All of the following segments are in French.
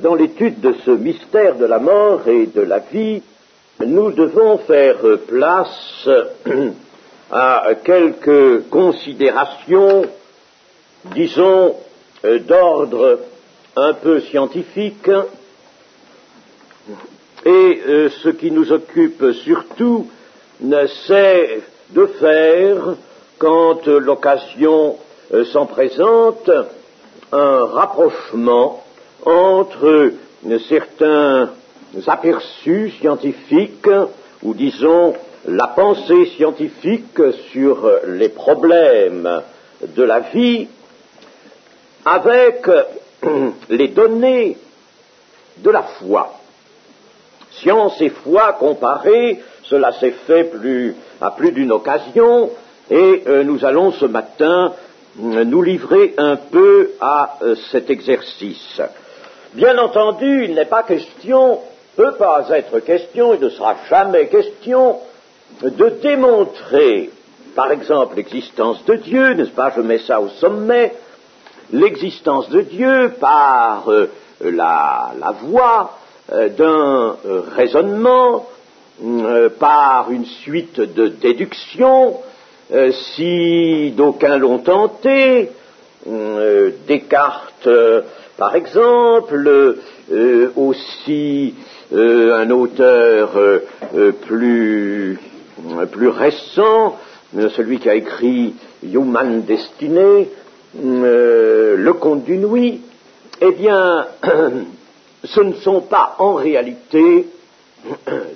Dans l'étude de ce mystère de la mort et de la vie, nous devons faire place à quelques considérations, disons, d'ordre un peu scientifique, et ce qui nous occupe surtout, c'est de faire, quand l'occasion s'en présente, un rapprochement entre certains aperçus scientifiques, ou disons la pensée scientifique sur les problèmes de la vie, avec les données de la foi. Science et foi comparées, cela s'est fait à plus d'une occasion, et nous allons ce matin nous livrer un peu à cet exercice. Bien entendu, il n'est pas question, peut pas être question, il ne sera jamais question de démontrer, par exemple, l'existence de Dieu, n'est-ce pas, je mets ça au sommet, l'existence de Dieu par la voie d'un raisonnement, par une suite de déductions, si d'aucuns l'ont tenté, Descartes, par exemple, aussi un auteur plus récent, celui qui a écrit Human Destiny, Le Conte d'une Nuit, eh bien, ce ne sont pas en réalité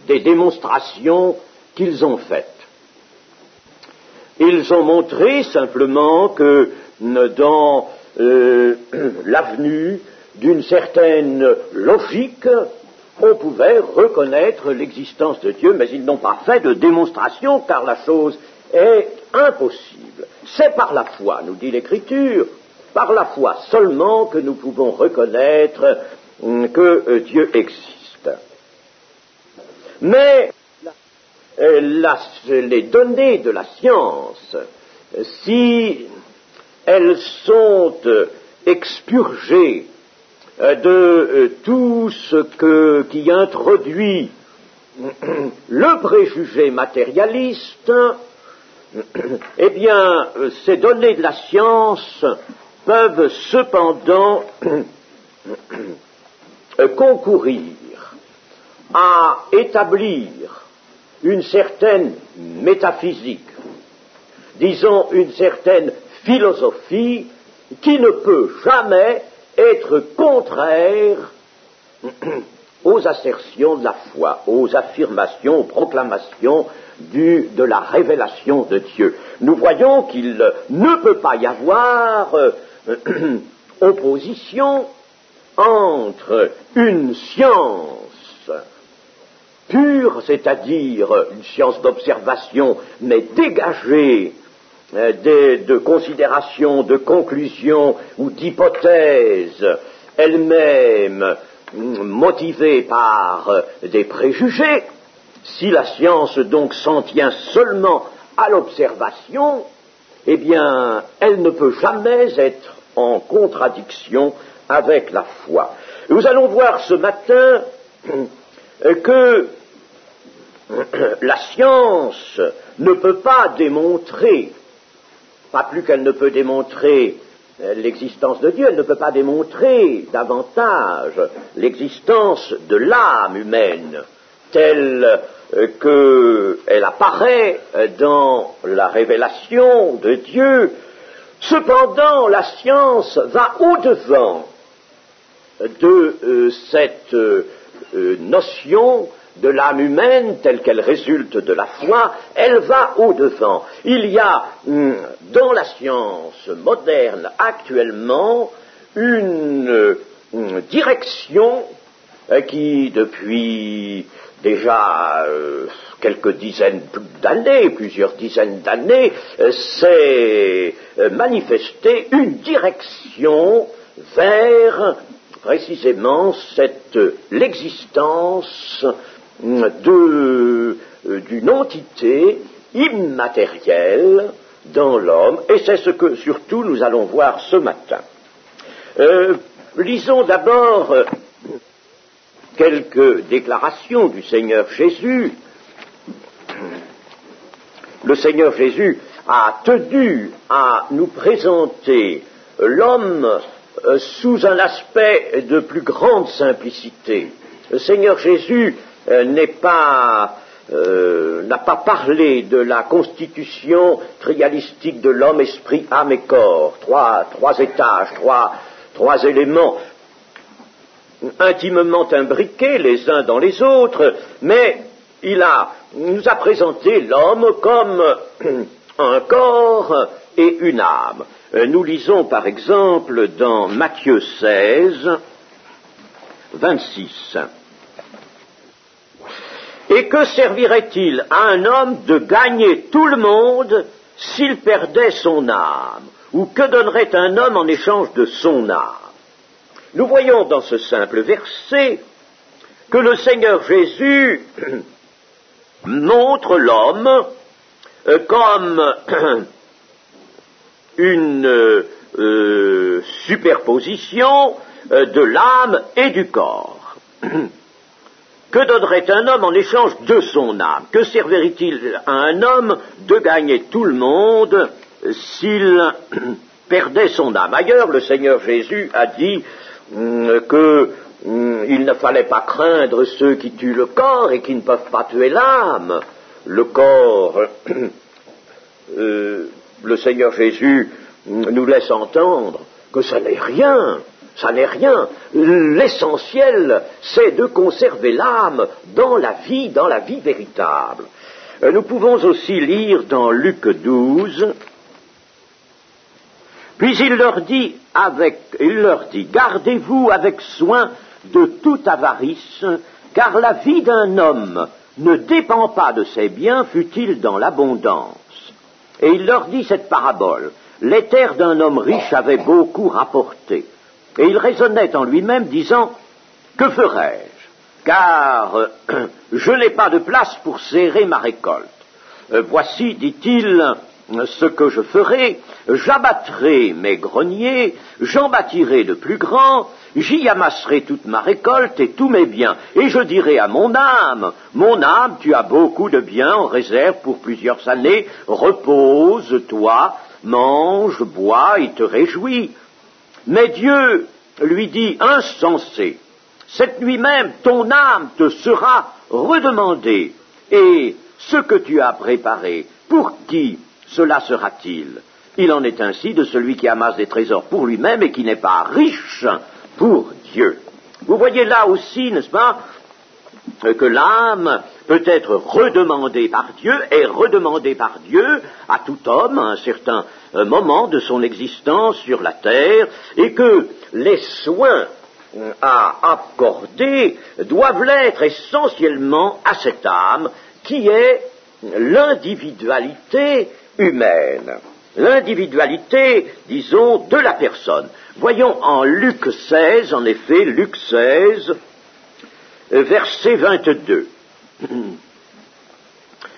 des démonstrations qu'ils ont faites. Ils ont montré simplement que dans l'avenue d'une certaine logique, on pouvait reconnaître l'existence de Dieu, mais ils n'ont pas fait de démonstration, car la chose est impossible. C'est par la foi, nous dit l'Écriture, par la foi seulement que nous pouvons reconnaître que Dieu existe. Mais les données de la science, si elles sont expurgées de tout ce qui introduit le préjugé matérialiste, eh bien, ces données de la science peuvent cependant concourir à établir une certaine métaphysique, disons une certaine philosophie qui ne peut jamais être contraire aux assertions de la foi, aux affirmations, aux proclamations de la révélation de Dieu. Nous voyons qu'il ne peut pas y avoir opposition entre une science pure, c'est-à-dire une science d'observation, mais dégagée de considérations, de conclusions ou d'hypothèses, elle-même motivée par des préjugés. Si la science donc s'en tient seulement à l'observation, eh bien, elle ne peut jamais être en contradiction avec la foi. Nous allons voir ce matin que la science ne peut pas démontrer, pas plus qu'elle ne peut démontrer l'existence de Dieu, elle ne peut pas démontrer davantage l'existence de l'âme humaine telle qu'elle apparaît dans la révélation de Dieu. Cependant, la science va au-devant de cette notion de l'âme humaine telle qu'elle résulte de la foi, elle va au-devant. Il y a dans la science moderne actuellement une direction qui depuis déjà quelques dizaines d'années, plusieurs dizaines d'années, s'est manifestée une direction vers précisément l'existence d'une entité immatérielle dans l'homme, et c'est ce que surtout nous allons voir ce matin. Lisons d'abord quelques déclarations du Seigneur Jésus. Le Seigneur Jésus a tenu à nous présenter l'homme sous un aspect de plus grande simplicité. Le Seigneur Jésus n'a pas parlé de la constitution trialistique de l'homme, esprit, âme et corps, trois étages, trois éléments intimement imbriqués les uns dans les autres, mais il nous a présenté l'homme comme un corps et une âme. Nous lisons par exemple dans Matthieu 16, 26. Et que servirait-il à un homme de gagner tout le monde s'il perdait son âme? Ou que donnerait un homme en échange de son âme? Nous voyons dans ce simple verset que le Seigneur Jésus montre l'homme comme une superposition de l'âme et du corps. Que donnerait un homme en échange de son âme? Que servirait-il à un homme de gagner tout le monde s'il perdait son âme? Ailleurs, le Seigneur Jésus a dit qu'il ne fallait pas craindre ceux qui tuent le corps et qui ne peuvent pas tuer l'âme. Le corps, le Seigneur Jésus nous laisse entendre que ça n'est rien. Ça n'est rien. L'essentiel, c'est de conserver l'âme dans la vie véritable. Nous pouvons aussi lire dans Luc 12, puis il leur dit, gardez-vous avec soin de toute avarice, car la vie d'un homme ne dépend pas de ses biens, fût-il dans l'abondance. Et il leur dit cette parabole. Les terres d'un homme riche avaient beaucoup rapporté. Et il raisonnait en lui-même, disant, que ferai-je? Car je n'ai pas de place pour serrer ma récolte. Voici, dit-il, ce que je ferai, j'abattrai mes greniers, j'en bâtirai de plus grands, j'y amasserai toute ma récolte et tous mes biens, et je dirai à mon âme, tu as beaucoup de biens en réserve pour plusieurs années, repose-toi, mange, bois et te réjouis. Mais Dieu lui dit, insensé, cette nuit même ton âme te sera redemandée, et ce que tu as préparé, pour qui cela sera-t-il? Il en est ainsi de celui qui amasse des trésors pour lui-même et qui n'est pas riche pour Dieu. Vous voyez là aussi, n'est-ce pas, que l'âme peut être redemandée par Dieu, est redemandée par Dieu à tout homme à un certain moment de son existence sur la terre, et que les soins à accorder doivent l'être essentiellement à cette âme qui est l'individualité humaine, l'individualité, disons, de la personne. Voyons en Luc 16, en effet, Luc 16, verset 22.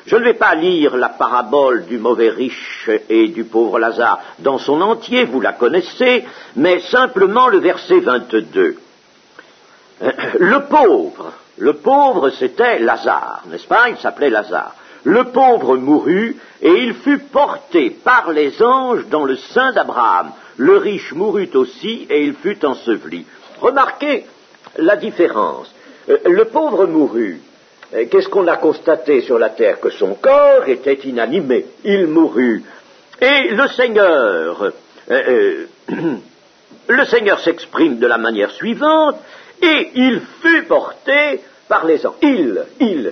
Je ne vais pas lire la parabole du mauvais riche et du pauvre Lazare dans son entier, vous la connaissez, mais simplement le verset 22. Le pauvre c'était Lazare, n'est-ce pas? Il s'appelait Lazare. Le pauvre mourut, et il fut porté par les anges dans le sein d'Abraham. Le riche mourut aussi, et il fut enseveli. Remarquez la différence. Le pauvre mourut. Qu'est-ce qu'on a constaté sur la terre? Que son corps était inanimé. Il mourut. Et le Seigneur s'exprime de la manière suivante, et il fut porté par les anges.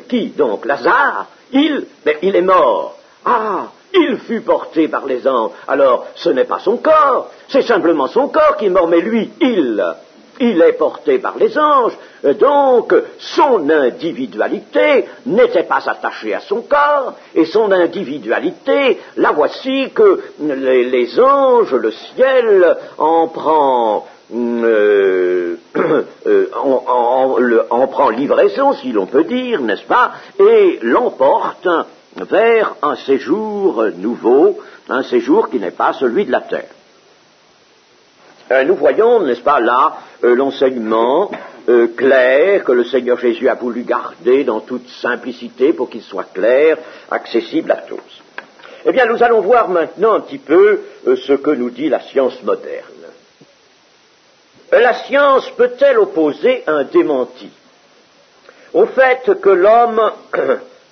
Qui donc? Lazare? Il est mort. Ah, il fut porté par les anges. Alors, ce n'est pas son corps, c'est simplement son corps qui est mort, mais lui, il est porté par les anges. Donc, son individualité n'était pas attachée à son corps, et son individualité, la voici que les anges, le ciel, en prend livraison, si l'on peut dire, n'est-ce pas, et l'emporte vers un séjour nouveau, un séjour qui n'est pas celui de la terre. Nous voyons, n'est-ce pas, là, l'enseignement clair, que le Seigneur Jésus a voulu garder dans toute simplicité pour qu'il soit clair, accessible à tous. Eh bien, nous allons voir maintenant un petit peu ce que nous dit la science moderne. La science peut-elle opposer un démenti au fait que l'homme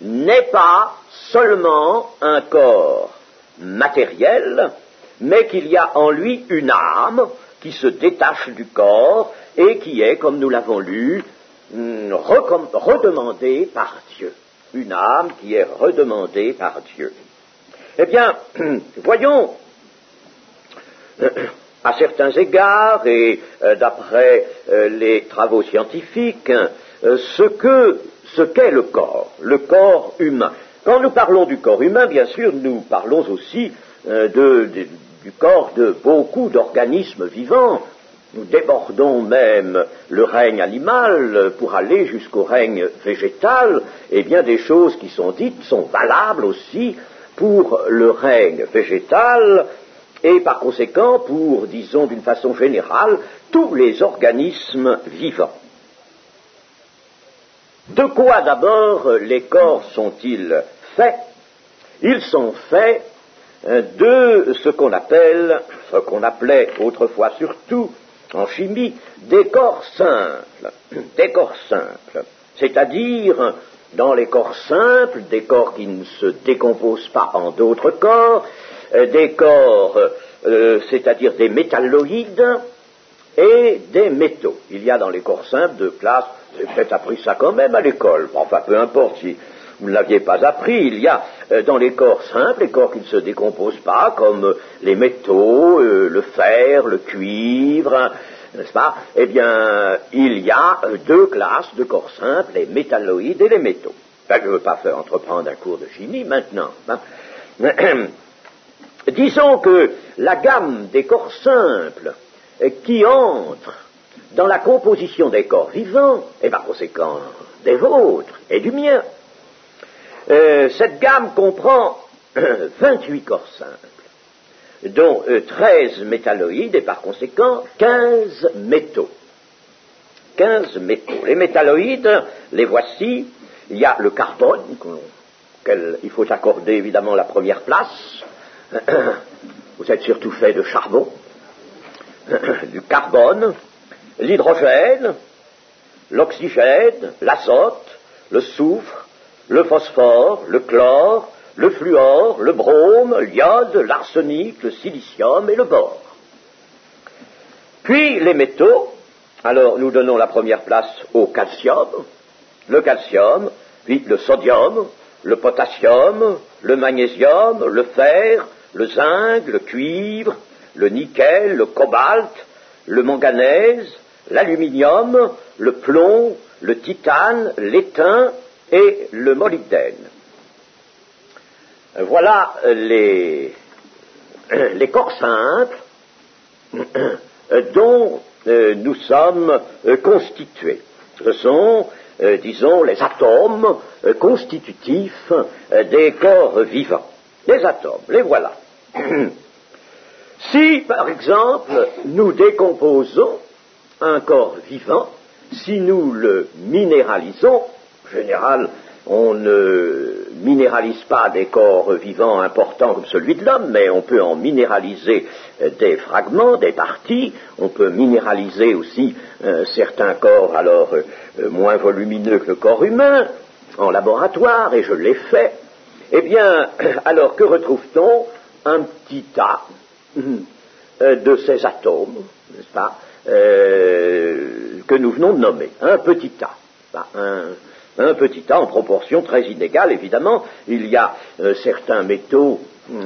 n'est pas seulement un corps matériel, mais qu'il y a en lui une âme qui se détache du corps et qui est, comme nous l'avons lu, redemandée par Dieu. Une âme qui est redemandée par Dieu. Eh bien, voyons, à certains égards, et d'après les travaux scientifiques, ce qu'est le corps humain. Quand nous parlons du corps humain, bien sûr, nous parlons aussi du corps de beaucoup d'organismes vivants. Nous débordons même le règne animal pour aller jusqu'au règne végétal, et bien des choses qui sont dites sont valables aussi pour le règne végétal et par conséquent pour, disons d'une façon générale, tous les organismes vivants. De quoi d'abord les corps sont-ils faits? Ils sont faits de ce qu'on appelait autrefois surtout en chimie, des corps simples, c'est-à-dire dans les corps simples, des corps qui ne se décomposent pas en d'autres corps, des corps, c'est-à-dire des métalloïdes et des métaux. Il y a dans les corps simples deux classes, vous avez peut-être appris ça quand même à l'école, enfin peu importe si vous ne l'aviez pas appris, il y a dans les corps simples, les corps qui ne se décomposent pas, comme les métaux, le fer, le cuivre, n'est-ce pas? Eh bien, il y a deux classes de corps simples, les métalloïdes et les métaux. Ben, je ne veux pas entreprendre un cours de chimie maintenant. Hein. Disons que la gamme des corps simples qui entrent dans la composition des corps vivants, et par conséquent des vôtres et du mien, cette gamme comprend 28 corps simples, dont 13 métalloïdes et par conséquent 15 métaux. 15 métaux. Les métalloïdes, les voici. Il y a le carbone, auquel il faut accorder évidemment la première place. Vous êtes surtout fait de charbon, du carbone, l'hydrogène, l'oxygène, l'azote, le soufre, le phosphore, le chlore, le fluor, le brome, l'iode, l'arsenic, le silicium et le bore. Puis les métaux, alors nous donnons la première place au calcium, puis le sodium, le potassium, le magnésium, le fer, le zinc, le cuivre, le nickel, le cobalt, le manganèse, l'aluminium, le plomb, le titane, l'étain et le molybdène. Voilà les corps simples dont nous sommes constitués. Ce sont, disons, les atomes constitutifs des corps vivants. Les atomes, les voilà. Si, par exemple, nous décomposons un corps vivant, si nous le minéralisons, en général, on ne minéralise pas des corps vivants importants comme celui de l'homme, mais on peut en minéraliser des fragments, des parties, on peut minéraliser aussi certains corps alors moins volumineux que le corps humain, en laboratoire, et je l'ai fait. Eh bien, alors que retrouve-t-on? Un petit tas de ces atomes, n'est-ce pas, que nous venons de nommer, un petit tas, un petit tas en proportion très inégale, évidemment. Il y a certains métaux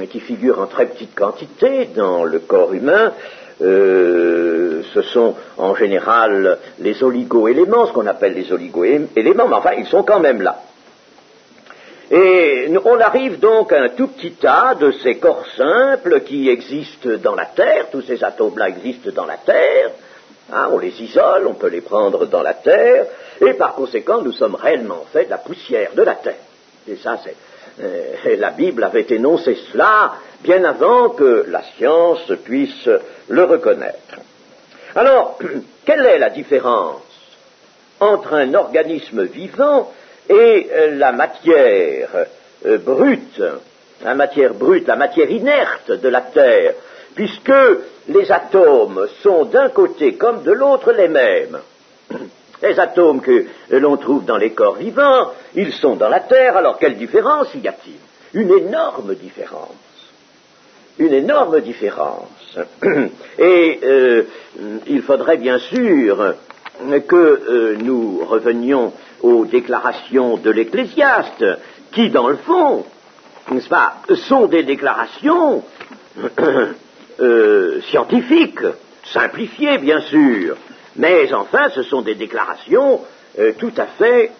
qui figurent en très petite quantité dans le corps humain. Ce sont en général les oligo-éléments, ce qu'on appelle les oligo-éléments, mais enfin, ils sont quand même là. Et on arrive donc à un tout petit tas de ces corps simples qui existent dans la Terre, tous ces atomes-là existent dans la Terre, hein, on les isole, on peut les prendre dans la Terre, et par conséquent, nous sommes réellement faits de la poussière de la Terre. Et ça, la Bible avait énoncé cela bien avant que la science puisse le reconnaître. Alors, quelle est la différence entre un organisme vivant et la matière brute, la matière inerte de la Terre, puisque les atomes sont d'un côté comme de l'autre les mêmes. Les atomes que l'on trouve dans les corps vivants, ils sont dans la Terre, alors quelle différence y a-t-il? Une énorme différence. Une énorme différence. Et il faudrait bien sûr que nous revenions aux déclarations de l'Ecclésiaste, qui dans le fond, n'est-ce pas, sont des déclarations scientifiques, simplifiées bien sûr, mais enfin ce sont des déclarations tout à fait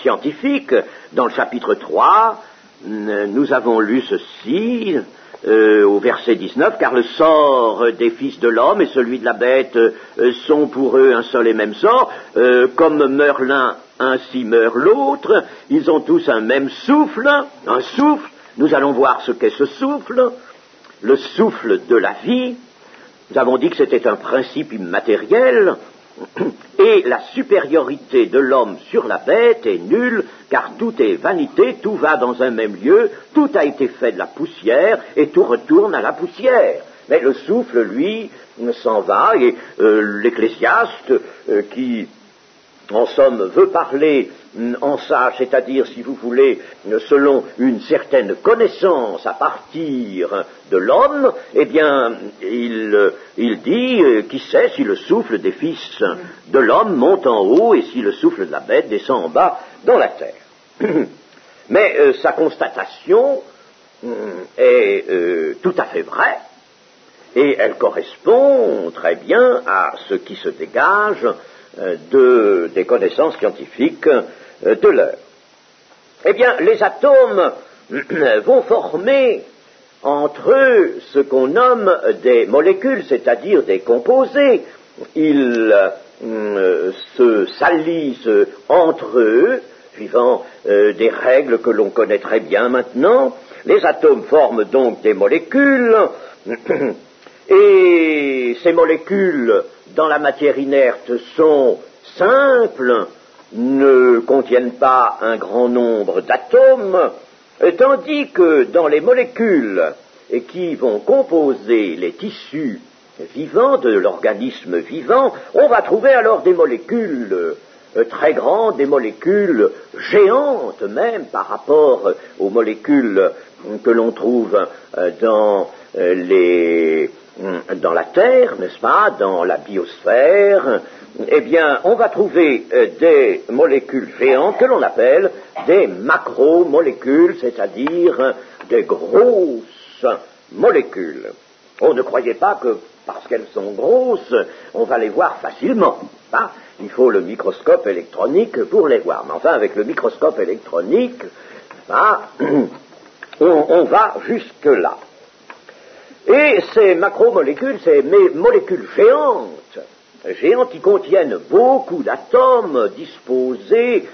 scientifiques. Dans le chapitre 3, nous avons lu ceci, au verset 19, car le sort des fils de l'homme et celui de la bête sont pour eux un seul et même sort, comme meurt l'un, ainsi meurt l'autre, ils ont tous un même souffle, nous allons voir ce qu'est ce souffle, le souffle de la vie. Nous avons dit que c'était un principe immatériel, et la supériorité de l'homme sur la bête est nulle, car tout est vanité, tout va dans un même lieu, tout a été fait de la poussière, et tout retourne à la poussière. Mais le souffle, lui, s'en va, et l'Ecclésiaste, qui, en somme, veut parler en sage, c'est-à-dire, si vous voulez, selon une certaine connaissance à partir de l'homme, eh bien, il dit, qui sait si le souffle des fils de l'homme monte en haut et si le souffle de la bête descend en bas dans la terre. Mais sa constatation est tout à fait vraie, et elle correspond très bien à ce qui se dégage des connaissances scientifiques de l'heure. Eh bien, les atomes vont former entre eux ce qu'on nomme des molécules, c'est-à-dire des composés. Ils se salissent entre eux, suivant des règles que l'on connaît très bien maintenant. Les atomes forment donc des molécules, et ces molécules, dans la matière inerte, sont simples, ne contiennent pas un grand nombre d'atomes, tandis que dans les molécules qui vont composer les tissus vivants de l'organisme vivant, on va trouver alors des molécules très grandes, des molécules géantes même par rapport aux molécules que l'on trouve dans la Terre, n'est-ce pas, dans la biosphère. Eh bien, on va trouver des molécules géantes que l'on appelle des macromolécules, c'est-à-dire des grosses molécules. On ne croyait pas que, parce qu'elles sont grosses, on va les voir facilement. Hein. Il faut le microscope électronique pour les voir. Mais enfin, avec le microscope électronique, hein, on va jusque-là. Et ces macromolécules, ces molécules géantes qui contiennent beaucoup d'atomes disposés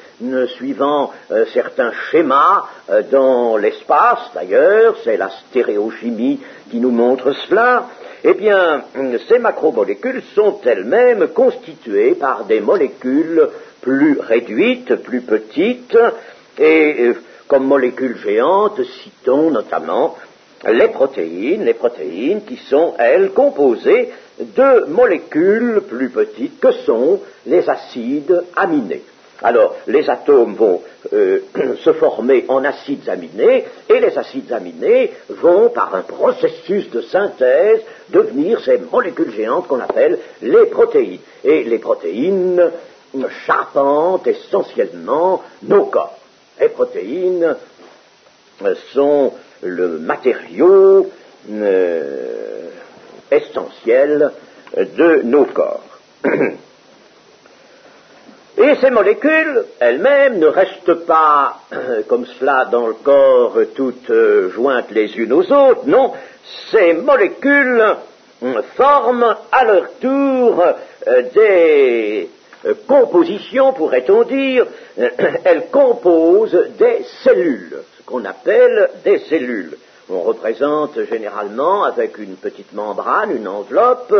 suivant certains schémas dans l'espace, d'ailleurs, c'est la stéréochimie qui nous montre cela, eh bien, ces macromolécules sont elles-mêmes constituées par des molécules plus réduites, plus petites, et comme molécules géantes, citons notamment les protéines qui sont, elles, composées de molécules plus petites que sont les acides aminés. Alors, les atomes vont se former en acides aminés, et les acides aminés vont, par un processus de synthèse, devenir ces molécules géantes qu'on appelle les protéines. Et les protéines charpentent essentiellement nos corps. Les protéines sont le matériau essentiel de nos corps. Et ces molécules elles-mêmes ne restent pas comme cela dans le corps toutes jointes les unes aux autres, non, ces molécules forment à leur tour des compositions, pourrait-on dire, elles composent des cellules, ce qu'on appelle des cellules. on représente généralement avec une petite membrane, une enveloppe,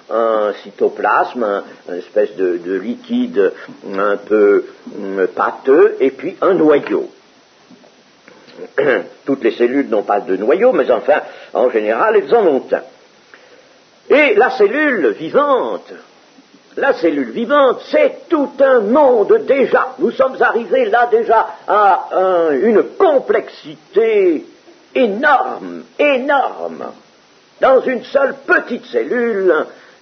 un cytoplasme, une espèce de liquide un peu pâteux, et puis un noyau. Toutes les cellules n'ont pas de noyau, mais enfin, en général, elles en ont un. Et la cellule vivante, c'est tout un monde déjà. Nous sommes arrivés là déjà à une complexité énorme, dans une seule petite cellule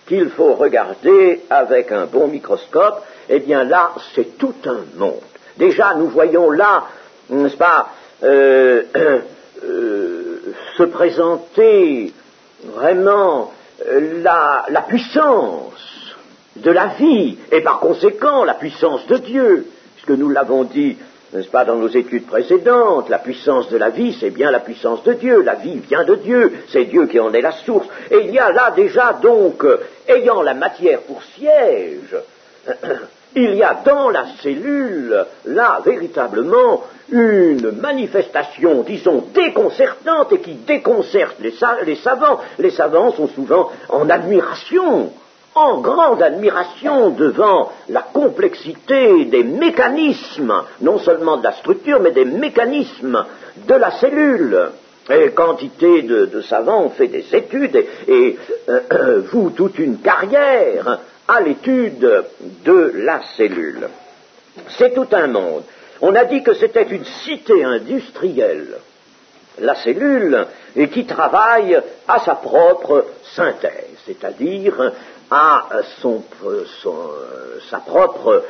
qu'il faut regarder avec un bon microscope. Eh bien là, c'est tout un monde. Déjà, nous voyons là, n'est-ce pas, se présenter vraiment la puissance de la vie, et par conséquent la puissance de Dieu, puisque nous l'avons dit, n'est-ce pas, dans nos études précédentes, la puissance de la vie, c'est bien la puissance de Dieu, la vie vient de Dieu, c'est Dieu qui en est la source, et il y a là déjà donc, ayant la matière pour siège, il y a dans la cellule, là, véritablement, une manifestation, disons, déconcertante et qui déconcerte les savants. Les savants sont souvent en admiration, en grande admiration devant la complexité des mécanismes, non seulement de la structure, mais des mécanismes de la cellule. Et quantité de savants ont fait des études et vouent toute une carrière à l'étude de la cellule. C'est tout un monde. On a dit que c'était une cité industrielle, la cellule, et qui travaille à sa propre synthèse, c'est-à-dire à sa propre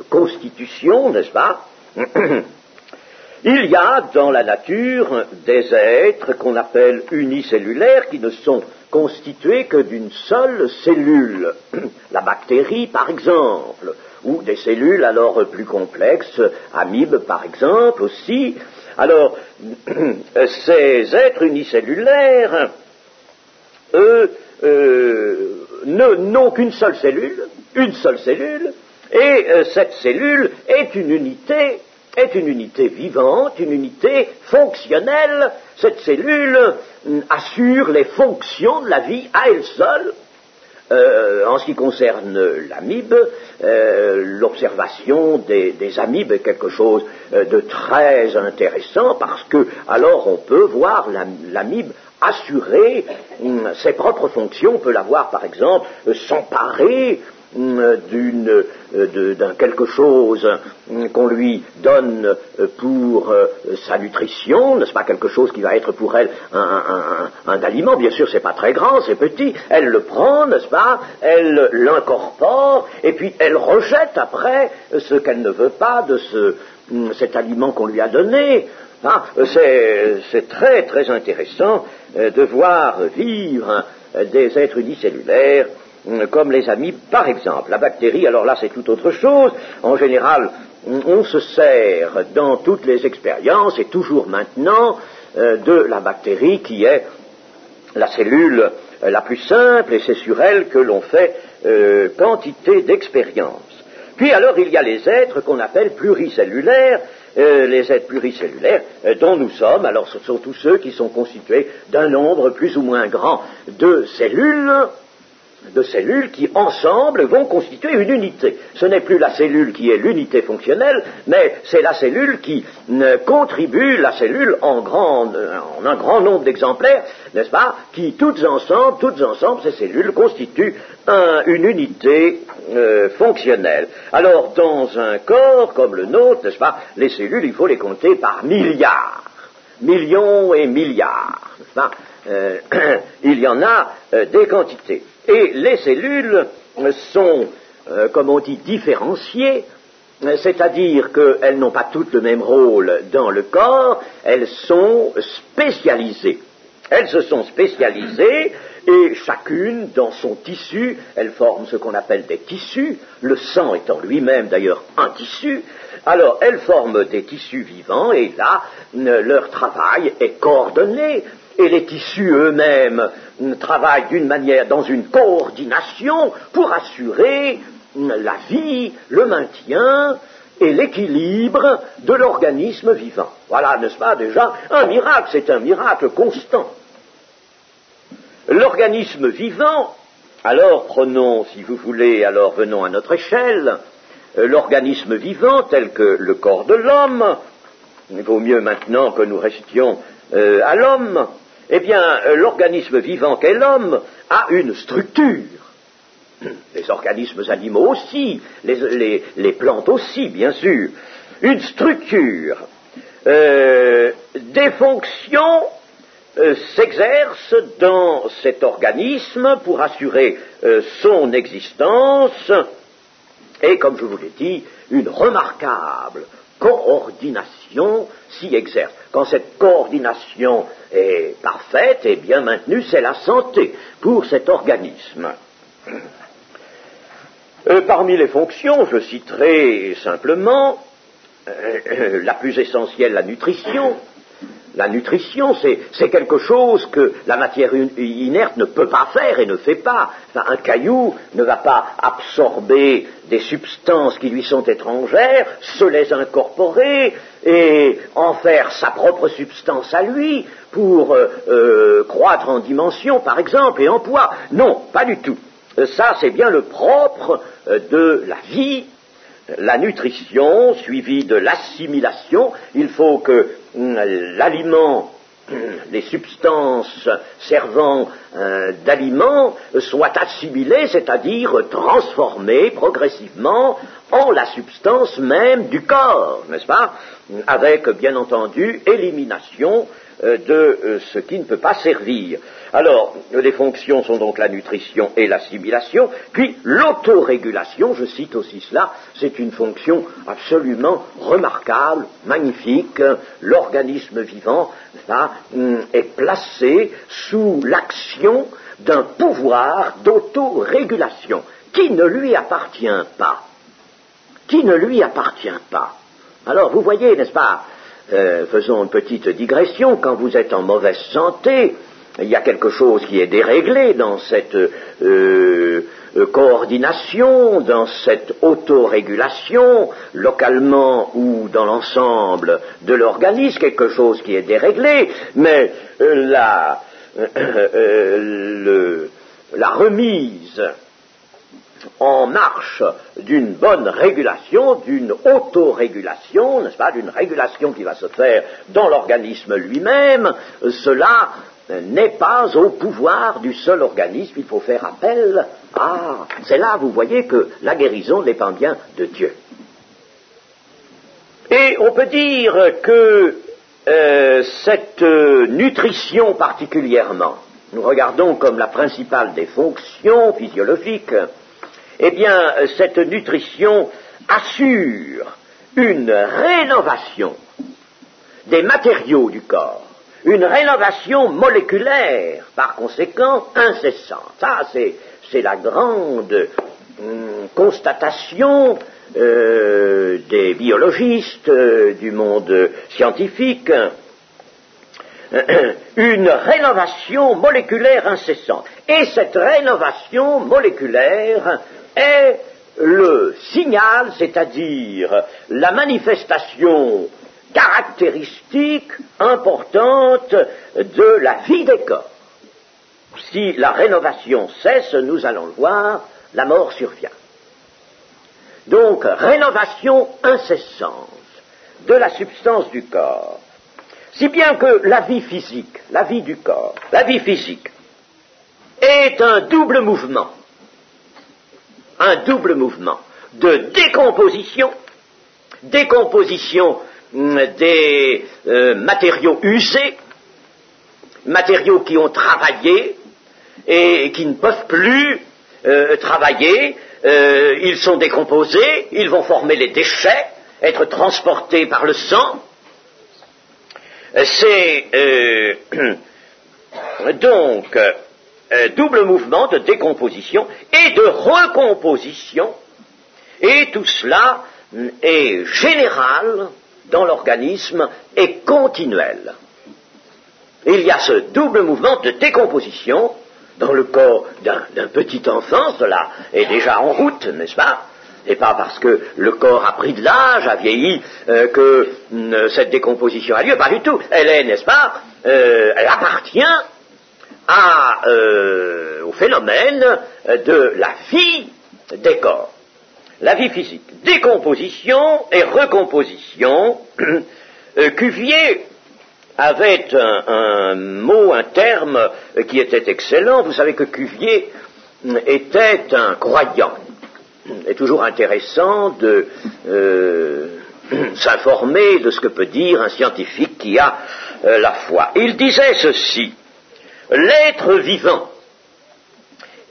constitution, n'est-ce pas? Il y a dans la nature des êtres qu'on appelle unicellulaires qui ne sont constitués que d'une seule cellule. La bactérie, par exemple, ou des cellules alors plus complexes, amibes par exemple aussi. Alors, ces êtres unicellulaires, eux, n'ont qu'une seule cellule, et cette cellule est une unité vivante, une unité fonctionnelle. Cette cellule assure les fonctions de la vie à elle seule. En ce qui concerne l'amibe, l'observation des amibes est quelque chose de très intéressant parce que alors on peut voir l'amibe assurer ses propres fonctions. On peut la voir par exemple s'emparer d'un quelque chose qu'on lui donne pour sa nutrition, n'est-ce pas, quelque chose qui va être pour elle un aliment. Bien sûr, c'est pas très grand, c'est petit. Elle le prend, n'est-ce pas, elle l'incorpore, et puis elle rejette après ce qu'elle ne veut pas de cet aliment qu'on lui a donné. Ah, c'est très très intéressant de voir vivre des êtres unicellulaires comme les amibes, par exemple. La bactérie, alors là, c'est tout autre chose. En général, on se sert dans toutes les expériences, et toujours maintenant, de la bactérie qui est la cellule la plus simple, et c'est sur elle que l'on fait quantité d'expériences. Puis alors, il y a les êtres qu'on appelle pluricellulaires. Les êtres pluricellulaires dont nous sommes, alors ce sont tous ceux qui sont constitués d'un nombre plus ou moins grand de cellules qui, ensemble, vont constituer une unité. Ce n'est plus la cellule qui est l'unité fonctionnelle, mais c'est la cellule qui contribue, la cellule en un grand nombre d'exemplaires, n'est-ce pas, qui, toutes ensemble, ces cellules constituent une unité fonctionnelle. Alors, dans un corps comme le nôtre, n'est-ce pas, les cellules, il faut les compter par milliards, millions et milliards, n'est-ce pas? Il y en a des quantités. Et les cellules sont, comme on dit, différenciées, c'est-à-dire qu'elles n'ont pas toutes le même rôle dans le corps, elles sont spécialisées. Elles se sont spécialisées et chacune, dans son tissu, elles forment ce qu'on appelle des tissus, le sang étant lui-même d'ailleurs un tissu. Alors, elles forment des tissus vivants et là, leur travail est coordonné. Et les tissus eux-mêmes travaillent dans une coordination pour assurer la vie, le maintien et l'équilibre de l'organisme vivant. Voilà, n'est-ce pas, déjà, un miracle, c'est un miracle constant. L'organisme vivant, alors prenons, si vous voulez, alors venons à notre échelle, l'organisme vivant tel que le corps de l'homme, il vaut mieux maintenant que nous restions à l'homme, eh bien, l'organisme vivant qu'est l'homme a une structure. Les organismes animaux aussi, les plantes aussi, bien sûr. Une structure. Des fonctions s'exercent dans cet organisme pour assurer son existence et, comme je vous l'ai dit, une remarquable coordination s'y exerce. Quand cette coordination est parfaite et bien maintenue, c'est la santé pour cet organisme. Parmi les fonctions, je citerai simplement la plus essentielle, la nutrition. La nutrition, c'est quelque chose que la matière inerte ne peut pas faire et ne fait pas. Enfin, un caillou ne va pas absorber des substances qui lui sont étrangères, se les incorporer et en faire sa propre substance à lui pour croître en dimension, par exemple, et en poids. Non, pas du tout. Ça, c'est bien le propre de la vie. La nutrition, suivie de l'assimilation. Il faut que l'aliment, les substances servant d'aliment soient assimilées, c'est-à-dire transformées progressivement en la substance même du corps, n'est-ce pas? Avec, bien entendu, élimination de ce qui ne peut pas servir. Alors, les fonctions sont donc la nutrition et l'assimilation, puis l'autorégulation, je cite aussi cela, c'est une fonction absolument remarquable, magnifique. L'organisme vivant est placé sous l'action d'un pouvoir d'autorégulation qui ne lui appartient pas. Qui ne lui appartient pas. Alors, vous voyez, n'est-ce pas, faisons une petite digression, quand vous êtes en mauvaise santé, il y a quelque chose qui est déréglé dans cette coordination, dans cette autorégulation, localement ou dans l'ensemble de l'organisme, quelque chose qui est déréglé, mais la remise en marche d'une bonne régulation, d'une autorégulation, n'est-ce pas, d'une régulation qui va se faire dans l'organisme lui-même, cela n'est pas au pouvoir du seul organisme, il faut faire appel à... C'est là, vous voyez, que la guérison dépend bien de Dieu. Et on peut dire que cette nutrition particulièrement, nous regardons comme la principale des fonctions physiologiques, eh bien, cette nutrition assure une rénovation des matériaux du corps, une rénovation moléculaire, par conséquent, incessante. Ça, c'est la grande constatation des biologistes, du monde scientifique, une rénovation moléculaire incessante. Et cette rénovation moléculaire est le signal, c'est-à-dire la manifestation caractéristique importante de la vie des corps. Si la rénovation cesse, nous allons le voir, la mort survient. Donc, rénovation incessante de la substance du corps. Si bien que la vie physique, la vie du corps, la vie physique, est un double mouvement de décomposition des matériaux usés, matériaux qui ont travaillé et qui ne peuvent plus travailler, ils sont décomposés, ils vont former les déchets, être transportés par le sang. C'est donc double mouvement de décomposition et de recomposition, et tout cela est général dans l'organisme et continuel. Il y a ce double mouvement de décomposition dans le corps d'un petit enfant, cela est déjà en route, n'est-ce pas? Et pas parce que le corps a pris de l'âge, a vieilli, que cette décomposition a lieu, pas du tout. Elle est, n'est-ce pas, elle appartient au phénomène de la vie des corps, la vie physique. Décomposition et recomposition. Cuvier avait un mot, un terme qui était excellent. Vous savez que Cuvier était un croyant. C'est toujours intéressant de s'informer de ce que peut dire un scientifique qui a la foi. Il disait ceci: l'être vivant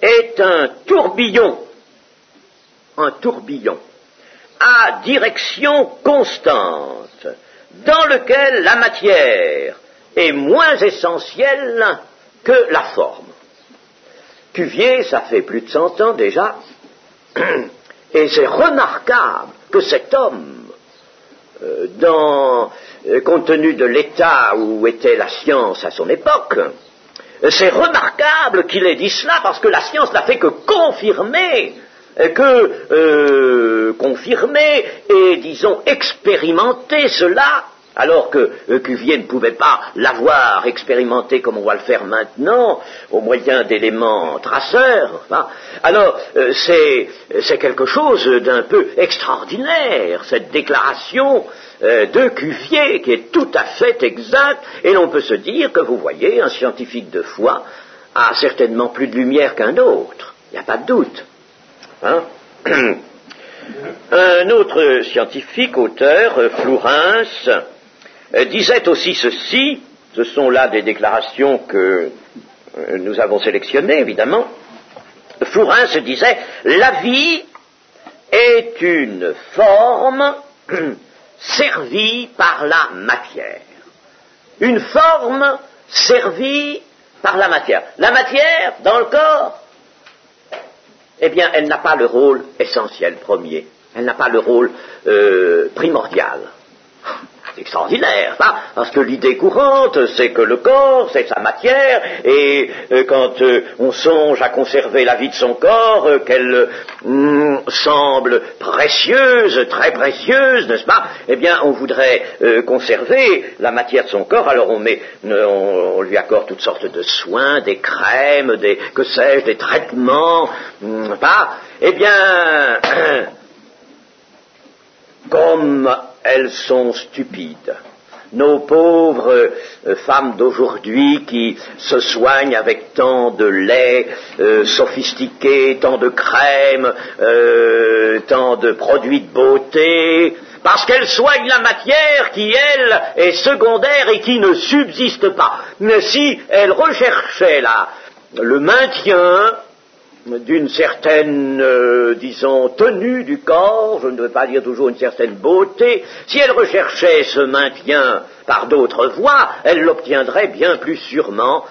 est un tourbillon à direction constante, dans lequel la matière est moins essentielle que la forme. Cuvier, ça fait plus de 100 ans déjà, et c'est remarquable que cet homme, compte tenu de l'état où était la science à son époque, c'est remarquable qu'il ait dit cela, parce que la science n'a fait que confirmer et, disons, expérimenter cela, alors que Cuvier ne pouvait pas l'avoir expérimenté comme on va le faire maintenant, au moyen d'éléments traceurs. Hein. Alors, c'est quelque chose d'un peu extraordinaire, cette déclaration de Cuvier, qui est tout à fait exacte, et l'on peut se dire que, vous voyez, un scientifique de foi a certainement plus de lumière qu'un autre, il n'y a pas de doute. Hein? Un autre scientifique, auteur, Flourens, disait aussi ceci, ce sont là des déclarations que nous avons sélectionnées, évidemment. Flourens disait: la vie est une forme servie par la matière. Une forme servie par la matière. La matière, dans le corps, eh bien, elle n'a pas le rôle essentiel, premier. Elle n'a pas le rôle primordial. C'est extraordinaire, ça, parce que l'idée courante, c'est que le corps, c'est sa matière, et quand on songe à conserver la vie de son corps, qu'elle semble précieuse, très précieuse, n'est-ce pas? Eh bien, on voudrait conserver la matière de son corps, alors on lui accorde toutes sortes de soins, des crèmes, des traitements, pas? Eh bien, comme elles sont stupides. Nos pauvres femmes d'aujourd'hui qui se soignent avec tant de lait sophistiqué, tant de crèmes, tant de produits de beauté, parce qu'elles soignent la matière qui, elle, est secondaire et qui ne subsiste pas. Mais si elles recherchaient le maintien d'une certaine, disons, tenue du corps, je ne veux pas dire toujours une certaine beauté, si elle recherchait ce maintien par d'autres voies, elle l'obtiendrait bien plus sûrement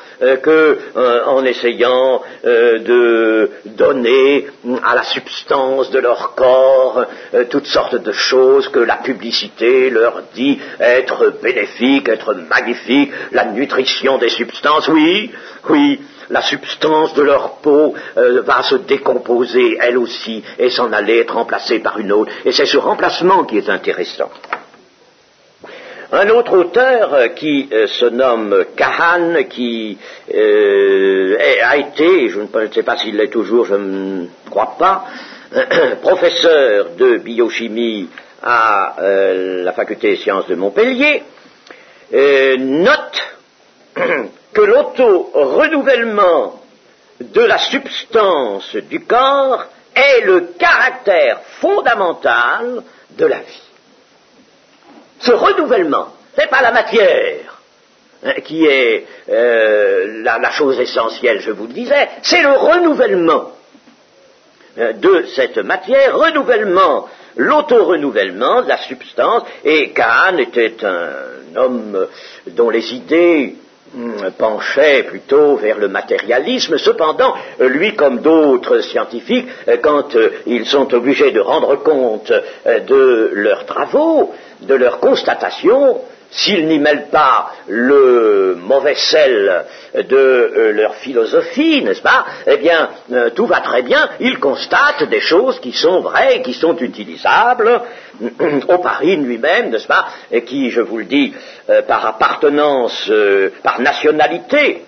qu'en essayant de donner à la substance de leur corps toutes sortes de choses que la publicité leur dit être bénéfiques, être magnifiques, la nutrition des substances, oui, la substance de leur peau va se décomposer, elle aussi, et s'en aller être remplacée par une autre. Et c'est ce remplacement qui est intéressant. Un autre auteur qui se nomme Kahan, qui a été, je ne sais pas s'il l'est toujours, je ne crois pas, professeur de biochimie à la faculté des sciences de Montpellier, note que l'auto-renouvellement de la substance du corps est le caractère fondamental de la vie. Ce renouvellement, c'est pas la matière qui est la chose essentielle, je vous le disais, c'est le renouvellement de cette matière, l'auto-renouvellement de la substance, et Kahn était un homme dont les idées penchait plutôt vers le matérialisme. Cependant, lui comme d'autres scientifiques, quand ils sont obligés de rendre compte de leurs travaux, de leurs constatations, s'ils n'y mêlent pas le mauvais sel de leur philosophie, n'est-ce pas, eh bien, tout va très bien, ils constatent des choses qui sont vraies, qui sont utilisables. Oparine lui-même, n'est-ce pas, et qui, je vous le dis, par appartenance, par nationalité,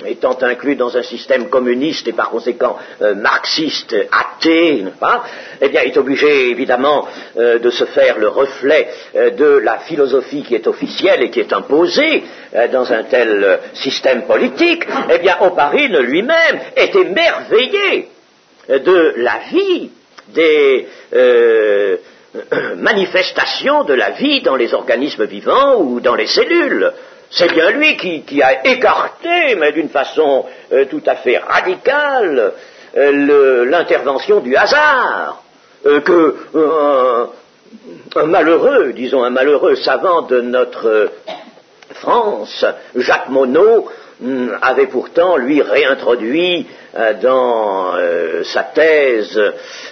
étant inclus dans un système communiste et par conséquent marxiste, athée, n'est-ce pas, eh bien, est obligé évidemment de se faire le reflet de la philosophie qui est officielle et qui est imposée dans un tel système politique. Eh bien, Oparine lui-même est émerveillé de la vie, des manifestations de la vie dans les organismes vivants ou dans les cellules. C'est bien lui qui a écarté, mais d'une façon tout à fait radicale, l'intervention du hasard, un malheureux savant de notre France, Jacques Monod, avait pourtant, lui, réintroduit dans sa thèse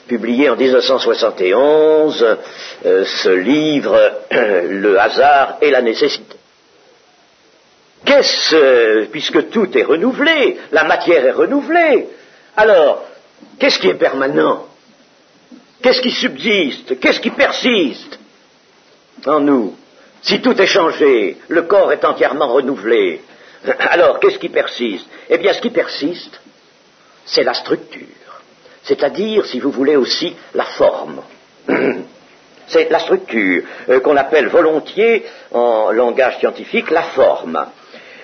publiée en 1971 ce livre, Le hasard et la nécessité. Puisque tout est renouvelé, la matière est renouvelée, alors, qu'est-ce qui est permanent? Qu'est-ce qui subsiste? Qu'est-ce qui persiste en nous? Si tout est changé, le corps est entièrement renouvelé, alors qu'est-ce qui persiste? Eh bien, ce qui persiste, c'est la structure, c'est-à-dire, si vous voulez aussi, la forme. C'est la structure qu'on appelle volontiers, en langage scientifique, la forme.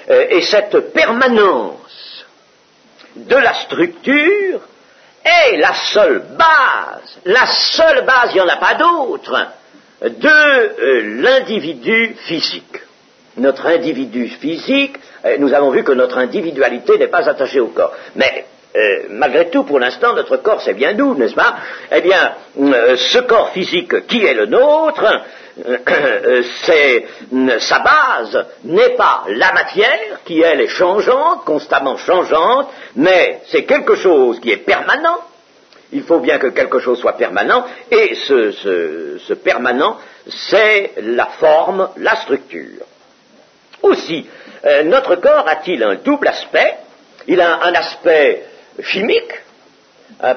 Et cette permanence de la structure est la seule base, il n'y en a pas d'autre, de l'individu physique. Notre individu physique, nous avons vu que notre individualité n'est pas attachée au corps. Mais malgré tout, pour l'instant, notre corps, c'est bien nous, n'est-ce pas? Eh bien, ce corps physique qui est le nôtre, sa base n'est pas la matière, qui elle est changeante, constamment changeante, mais c'est quelque chose qui est permanent. Il faut bien que quelque chose soit permanent, et ce permanent, c'est la forme, la structure. Aussi, notre corps a-t-il un double aspect? Il a un aspect chimique,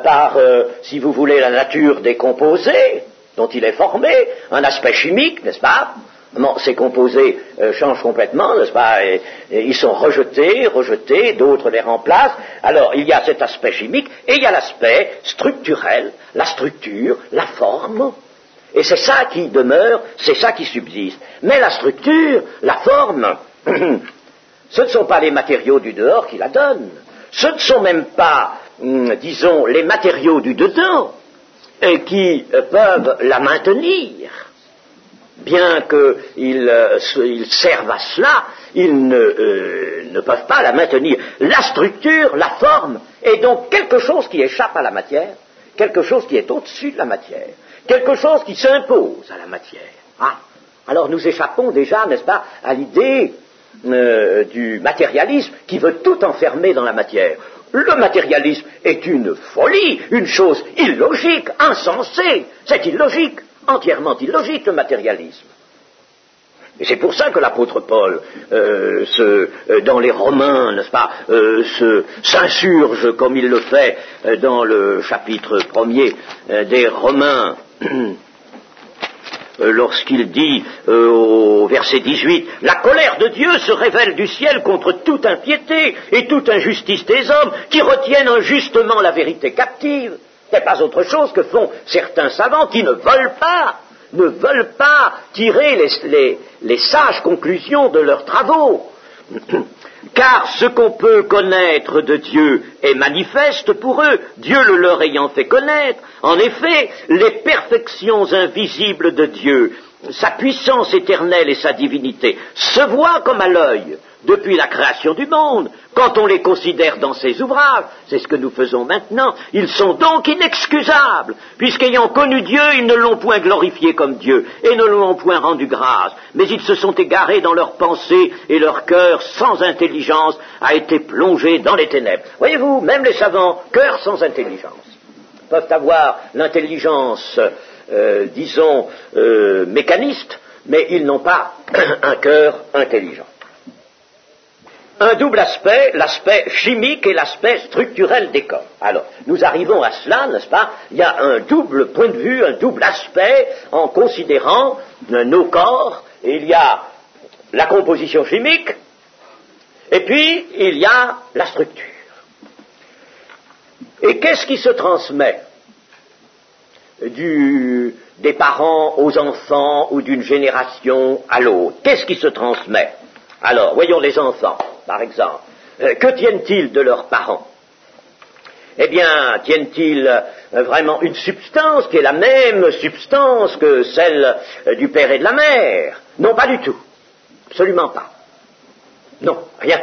par, si vous voulez, la nature des composés dont il est formé, un aspect chimique, n'est-ce pas? Bon, ces composés changent complètement, n'est-ce pas? Et ils sont rejetés, d'autres les remplacent. Alors, il y a cet aspect chimique, et il y a l'aspect structurel, la structure, la forme. Et c'est ça qui demeure, c'est ça qui subsiste. Mais la structure, la forme, ce ne sont pas les matériaux du dehors qui la donnent. Ce ne sont même pas, disons, les matériaux du dedans qui peuvent la maintenir. Bien qu'ils servent à cela, ils ne peuvent pas la maintenir. La structure, la forme, est donc quelque chose qui échappe à la matière, quelque chose qui est au-dessus de la matière, quelque chose qui s'impose à la matière. Ah, alors nous échappons déjà, n'est-ce pas, à l'idée du matérialisme qui veut tout enfermer dans la matière. Le matérialisme est une folie, une chose illogique, insensée. C'est illogique, entièrement illogique, le matérialisme. Et c'est pour ça que l'apôtre Paul, dans les Romains, n'est-ce pas, s'insurge comme il le fait dans le chapitre 1er des Romains, lorsqu'il dit au verset 18, « La colère de Dieu se révèle du ciel contre toute impiété et toute injustice des hommes qui retiennent injustement la vérité captive. » Ce n'est pas autre chose que font certains savants qui ne veulent pas tirer les sages conclusions de leurs travaux. Car ce qu'on peut connaître de Dieu est manifeste pour eux, Dieu le leur ayant fait connaître. En effet, les perfections invisibles de Dieu, sa puissance éternelle et sa divinité, se voient comme à l'œil depuis la création du monde. Quand on les considère dans ses ouvrages, c'est ce que nous faisons maintenant, ils sont donc inexcusables, puisqu'ayant connu Dieu, ils ne l'ont point glorifié comme Dieu, et ne l'ont point rendu grâce, mais ils se sont égarés dans leurs pensées, et leur cœur sans intelligence a été plongé dans les ténèbres. Voyez-vous, même les savants, cœur sans intelligence, peuvent avoir l'intelligence, mécaniste, mais ils n'ont pas un cœur intelligent. Un double aspect, l'aspect chimique et l'aspect structurel des corps. Alors, nous arrivons à cela, n'est-ce pas? Il y a un double point de vue, un double aspect en considérant nos corps. Il y a la composition chimique, et puis il y a la structure. Et qu'est-ce qui se transmet des parents aux enfants ou d'une génération à l'autre? Qu'est-ce qui se transmet? Alors, voyons les enfants, par exemple. Que tiennent-ils de leurs parents? Eh bien, tiennent-ils vraiment une substance qui est la même substance que celle du père et de la mère? Non, pas du tout. Absolument pas. Non, rien.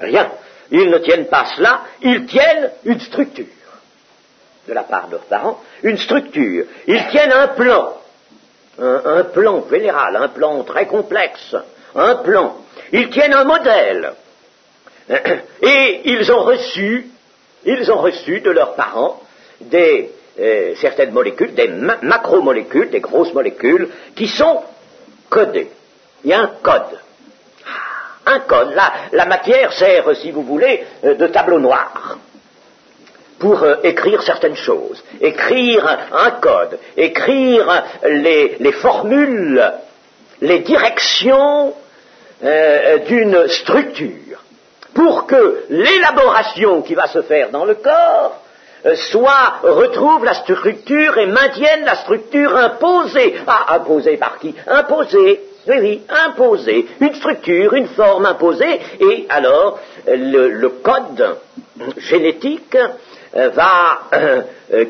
Rien. Ils ne tiennent pas cela, ils tiennent une structure de la part de leurs parents, une structure. Ils tiennent un plan, un plan général, un plan très complexe, un plan. Ils tiennent un modèle. Et ils ont reçu de leurs parents certaines molécules, des macromolécules, des grosses molécules, qui sont codées. Il y a un code. Un code. La matière sert, si vous voulez, de tableau noir pour écrire certaines choses, écrire un code, écrire les formules, les directions d'une structure, pour que l'élaboration qui va se faire dans le corps retrouve la structure et maintienne la structure imposée. Ah, imposée par qui? Imposée. Oui, imposé, une structure, une forme imposée, et alors le code génétique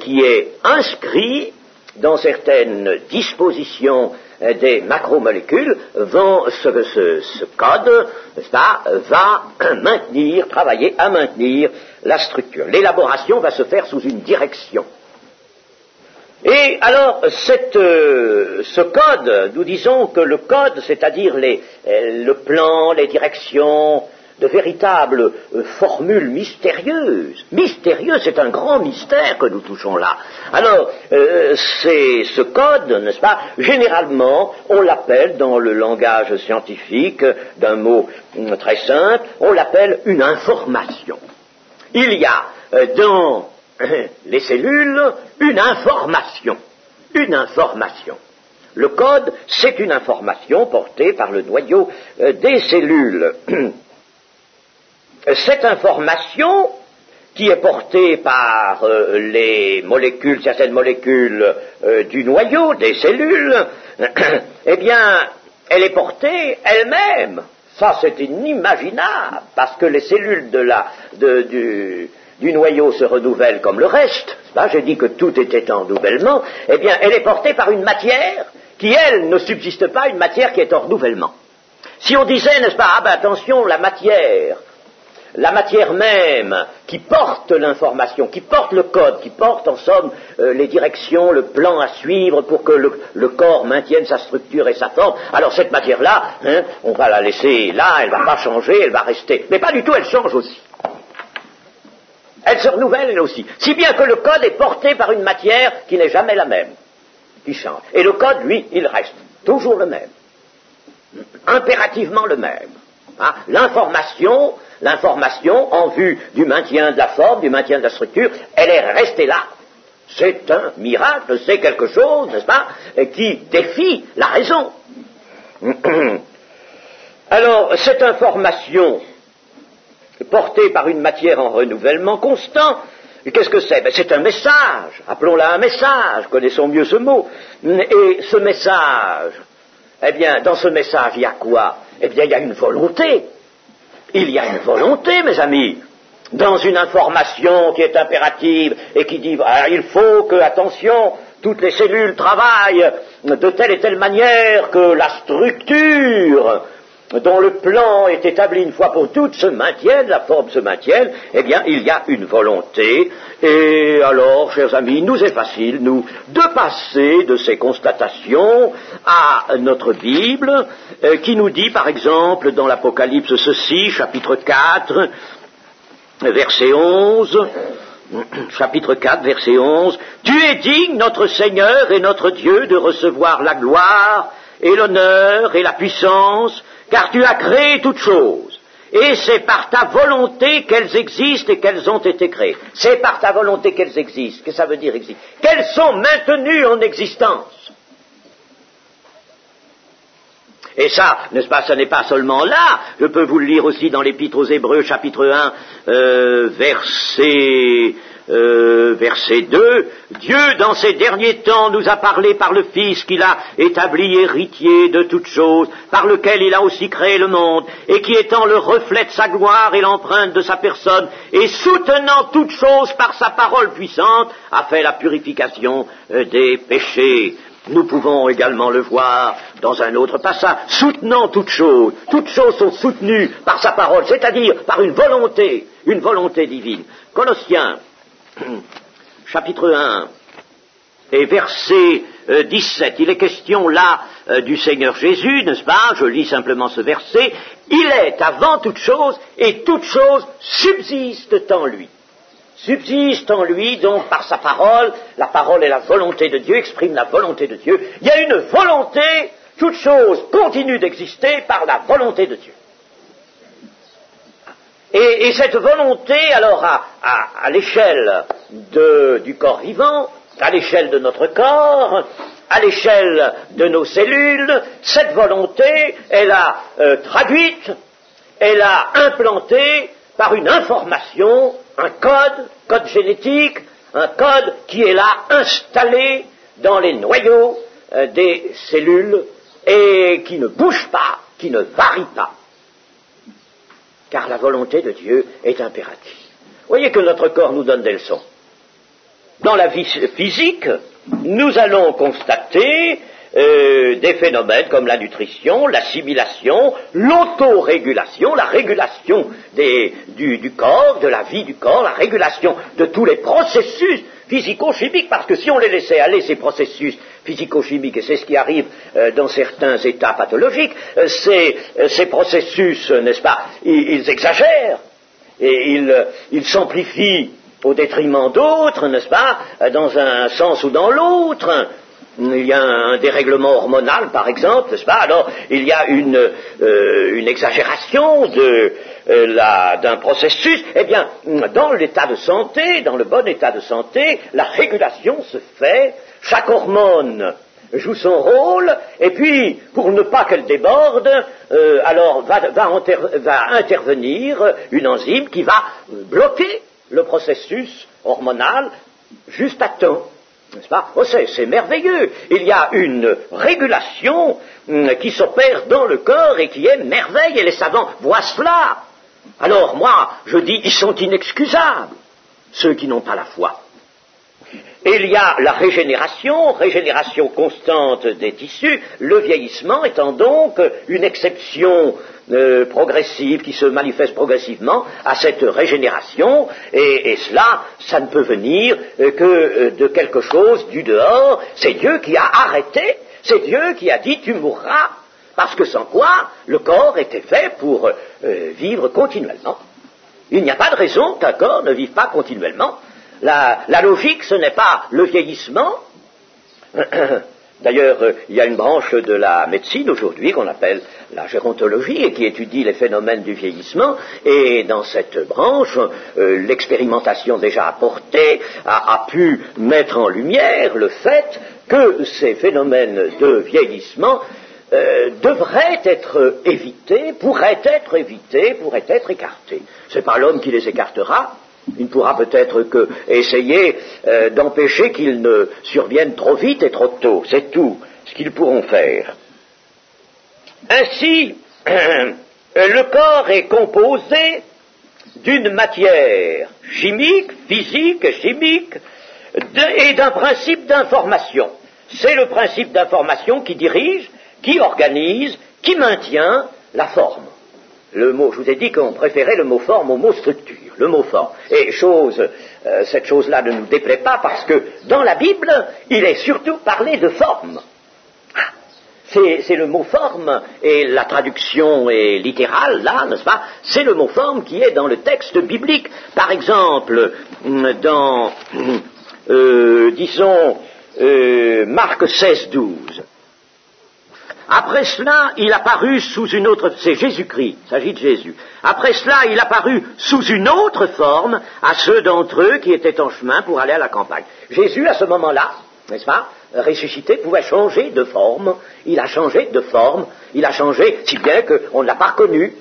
qui est inscrit dans certaines dispositions des macromolécules, ce code va travailler à maintenir la structure. L'élaboration va se faire sous une direction. Et alors, ce code, nous disons que le code, c'est-à-dire le plan, les directions, de véritables formules mystérieuses. Mystérieux, c'est un grand mystère que nous touchons là. Alors, ce code, n'est-ce pas, généralement, on l'appelle, dans le langage scientifique, d'un mot très simple, on l'appelle une information. Il y a dans les cellules, une information. Une information. Le code, c'est une information portée par le noyau des cellules. Cette information, qui est portée par les molécules, certaines molécules du noyau des cellules, eh bien, elle est portée elle-même. Ça, c'est inimaginable, parce que les cellules du noyau se renouvelle comme le reste. J'ai dit que tout était en renouvellement. Eh bien, elle est portée par une matière qui, elle, ne subsiste pas, une matière qui est en renouvellement. Si on disait, n'est-ce pas, attention, la matière même qui porte l'information, qui porte le code, qui porte en somme les directions, le plan à suivre pour que le corps maintienne sa structure et sa forme, alors cette matière-là, on va la laisser là, elle ne va pas changer, elle va rester. Mais pas du tout, elle change aussi. Elle se renouvelle, elle aussi. Si bien que le code est porté par une matière qui n'est jamais la même, qui change. Et le code, lui, il reste toujours le même. Impérativement le même. L'information, en vue du maintien de la forme, du maintien de la structure, elle est restée là. C'est un miracle, c'est quelque chose, n'est-ce pas, qui défie la raison. Alors, cette information portée par une matière en renouvellement constant, qu'est-ce que c'est? C'est un message, appelons-la un message, connaissons mieux ce mot. Et ce message, eh bien, dans ce message, il y a quoi? Eh bien, il y a une volonté. Il y a une volonté, mes amis, dans une information qui est impérative et qui dit, il faut que, attention, toutes les cellules travaillent de telle et telle manière que la structure dont le plan est établi une fois pour toutes se maintienne, la forme se maintienne, eh bien, il y a une volonté. Et alors, chers amis, il nous est facile, nous, de passer de ces constatations à notre Bible, qui nous dit, par exemple, dans l'Apocalypse ceci, chapitre 4, verset 11, chapitre 4, verset 11, « Tu es digne, notre Seigneur et notre Dieu, de recevoir la gloire et l'honneur et la puissance, car tu as créé toutes choses. Et c'est par ta volonté qu'elles existent et qu'elles ont été créées. C'est par ta volonté qu'elles existent. Qu'est-ce que ça veut dire existent? Qu'elles sont maintenues en existence. Et ça, n'est-ce pas, ce n'est pas seulement là. Je peux vous le lire aussi dans l'Épître aux Hébreux, chapitre 1, verset 2, Dieu, dans ces derniers temps, nous a parlé par le Fils qu'il a établi héritier de toutes choses, par lequel il a aussi créé le monde, et qui étant le reflet de sa gloire et l'empreinte de sa personne, et soutenant toutes choses par sa parole puissante, a fait la purification des péchés. Nous pouvons également le voir dans un autre passage, soutenant toutes choses sont soutenues par sa parole, c'est-à-dire par une volonté divine. Colossiens, chapitre 1 et verset 17, il est question là du Seigneur Jésus, n'est-ce pas? Je lis simplement ce verset. Il est avant toute chose et toute chose subsiste en lui. Subsiste en lui, donc par sa parole, la parole est la volonté de Dieu, exprime la volonté de Dieu. Il y a une volonté, toute chose continue d'exister par la volonté de Dieu. Et cette volonté, alors, à l'échelle du corps vivant, à l'échelle de notre corps, à l'échelle de nos cellules, cette volonté, elle a traduite, elle a implanté par une information, un code génétique, un code qui est là installé dans les noyaux des cellules et qui ne bouge pas, qui ne varie pas. Car la volonté de Dieu est impérative. Vous voyez que notre corps nous donne des leçons. Dans la vie physique, nous allons constater des phénomènes comme la nutrition, l'assimilation, l'autorégulation, la régulation du corps, de la vie du corps, la régulation de tous les processus physico-chimiques, parce que si on les laissait aller, ces processus physico-chimiques, et c'est ce qui arrive dans certains états pathologiques, ces processus, n'est-ce pas, ils exagèrent, et ils s'amplifient au détriment d'autres, n'est-ce pas, dans un sens ou dans l'autre. Il y a un dérèglement hormonal, par exemple, n'est-ce pas? Alors, il y a une exagération d'un processus. Eh bien, dans l'état de santé, dans le bon état de santé, la régulation se fait, chaque hormone joue son rôle, et puis, pour ne pas qu'elle déborde, alors va intervenir une enzyme qui va bloquer le processus hormonal juste à temps. N'est-ce pas? Oh, c'est merveilleux. Il y a une régulation qui s'opère dans le corps et qui est merveille, et les savants voient cela. Alors moi, je dis, ils sont inexcusables, ceux qui n'ont pas la foi. Et il y a la régénération constante des tissus, le vieillissement étant donc une exception progressive qui se manifeste progressivement à cette régénération, et cela, ça ne peut venir que de quelque chose du dehors. C'est Dieu qui a arrêté, c'est Dieu qui a dit tu mourras, parce que sans quoi le corps était fait pour vivre continuellement. Il n'y a pas de raison qu'un corps ne vive pas continuellement. La logique, ce n'est pas le vieillissement. D'ailleurs, il y a une branche de la médecine aujourd'hui qu'on appelle la gérontologie et qui étudie les phénomènes du vieillissement. Et dans cette branche, l'expérimentation déjà apportée a pu mettre en lumière le fait que ces phénomènes de vieillissement devraient être évités, pourraient être écartés. C'est pas l'homme qui les écartera. Il ne pourra peut-être que essayer d'empêcher qu'ils ne surviennent trop vite et trop tôt. C'est tout ce qu'ils pourront faire. Ainsi, le corps est composé d'une matière chimique, physique et chimique, et d'un principe d'information. C'est le principe d'information qui dirige, qui organise, qui maintient la forme. Le mot, je vous ai dit qu'on préférait le mot forme au mot structure, le mot forme. Et cette chose-là ne nous déplaît pas parce que dans la Bible, il est surtout parlé de forme. C'est le mot forme, et la traduction est littérale, là, n'est-ce pas? C'est le mot forme qui est dans le texte biblique. Par exemple, dans, Marc 16, 12. Après cela, il apparut sous une autre... C'est Jésus-Christ, il s'agit de Jésus. Après cela, il apparut sous une autre forme à ceux d'entre eux qui étaient en chemin pour aller à la campagne. Jésus, à ce moment-là, n'est-ce pas, ressuscité, pouvait changer de forme. Il a changé de forme. Il a changé, si bien qu'on ne l'a pas reconnu.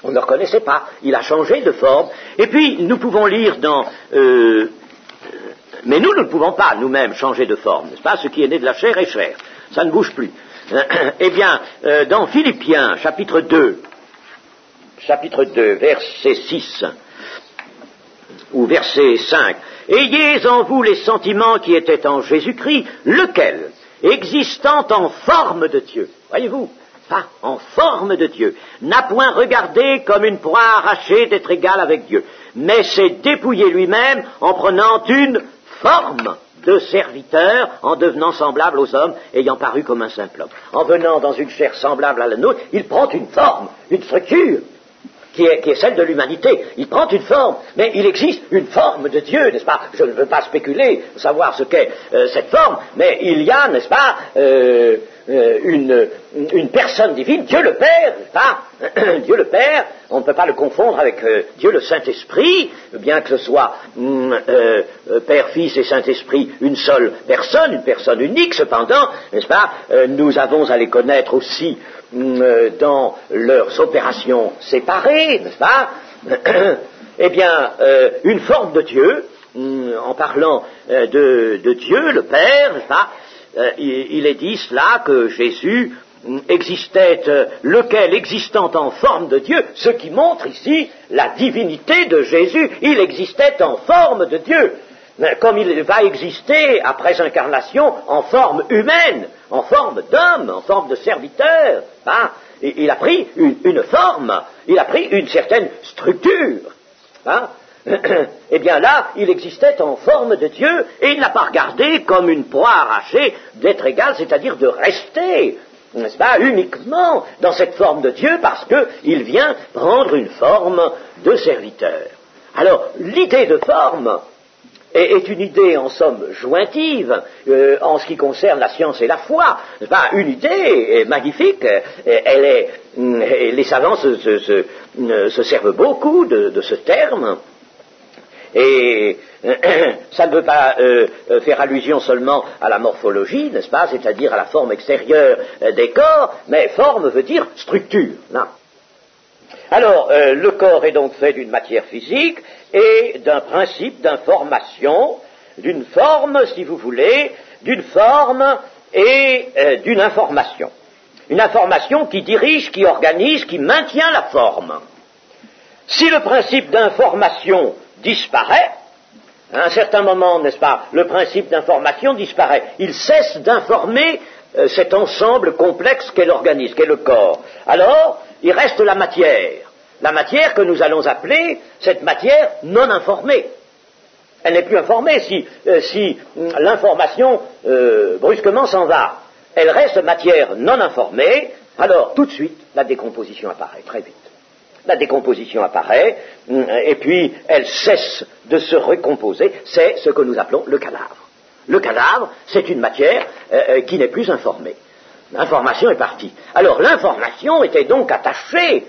On ne le reconnaissait pas. Il a changé de forme. Et puis, nous pouvons lire dans... mais nous ne pouvons pas, nous-mêmes, changer de forme, n'est-ce pas? Ce qui est né de la chair est chair. Ça ne bouge plus. Eh bien, dans Philippiens, chapitre 2, verset 6, ou verset 5, « Ayez en vous les sentiments qui étaient en Jésus-Christ, lequel, existant en forme de Dieu, voyez-vous, en forme de Dieu, n'a point regardé comme une proie arrachée d'être égal avec Dieu, mais s'est dépouillé lui-même en prenant une forme de serviteur, en devenant semblable aux hommes, ayant paru comme un simple homme. En venant dans une chair semblable à la nôtre, il prend une forme, une structure, qui est celle de l'humanité. Il prend une forme, mais il existe une forme de Dieu, n'est-ce pas? Je ne veux pas spéculer, savoir ce qu'est cette forme, mais il y a, n'est-ce pas, une personne divine, Dieu le Père, n'est-ce pas? Dieu le Père, on ne peut pas le confondre avec Dieu le Saint-Esprit, bien que ce soit Père, Fils et Saint-Esprit une seule personne, une personne unique, cependant, n'est-ce pas, nous avons à les connaître aussi dans leurs opérations séparées, n'est-ce pas? Eh bien, une forme de Dieu, en parlant de Dieu, le Père, n'est-ce pas? Il est dit cela que Jésus existait, lequel existant en forme de Dieu, ce qui montre ici la divinité de Jésus, il existait en forme de Dieu, comme il va exister après incarnation en forme humaine, en forme d'homme, en forme de serviteur. Hein? Il a pris une forme, il a pris une certaine structure. Hein? Eh bien là, il existait en forme de Dieu et il n'a pas regardé comme une proie arrachée d'être égal, c'est-à-dire de rester, n'est-ce pas, uniquement dans cette forme de Dieu parce qu'il vient prendre une forme de serviteur. Alors, l'idée de forme est une idée en somme jointive en ce qui concerne la science et la foi. C'est pas une idée magnifique. Les savants se servent beaucoup de ce terme. Et ça ne veut pas faire allusion seulement à la morphologie, n'est-ce pas, c'est-à-dire à la forme extérieure des corps, mais forme veut dire structure. Non. Alors, le corps est donc fait d'une matière physique et d'un principe d'information, d'une forme, si vous voulez, d'une forme et d'une information. Une information qui dirige, qui organise, qui maintient la forme. Si le principe d'information disparaît, à un certain moment, n'est-ce pas, le principe d'information disparaît. Il cesse d'informer cet ensemble complexe qu'est l'organisme, qu'est le corps. Alors, il reste la matière que nous allons appeler cette matière non informée. Elle n'est plus informée si l'information brusquement s'en va. Elle reste matière non informée, alors tout de suite la décomposition apparaît, très vite. La décomposition apparaît, et puis elle cesse de se recomposer, c'est ce que nous appelons le cadavre. Le cadavre, c'est une matière qui n'est plus informée. L'information est partie. Alors l'information était donc attachée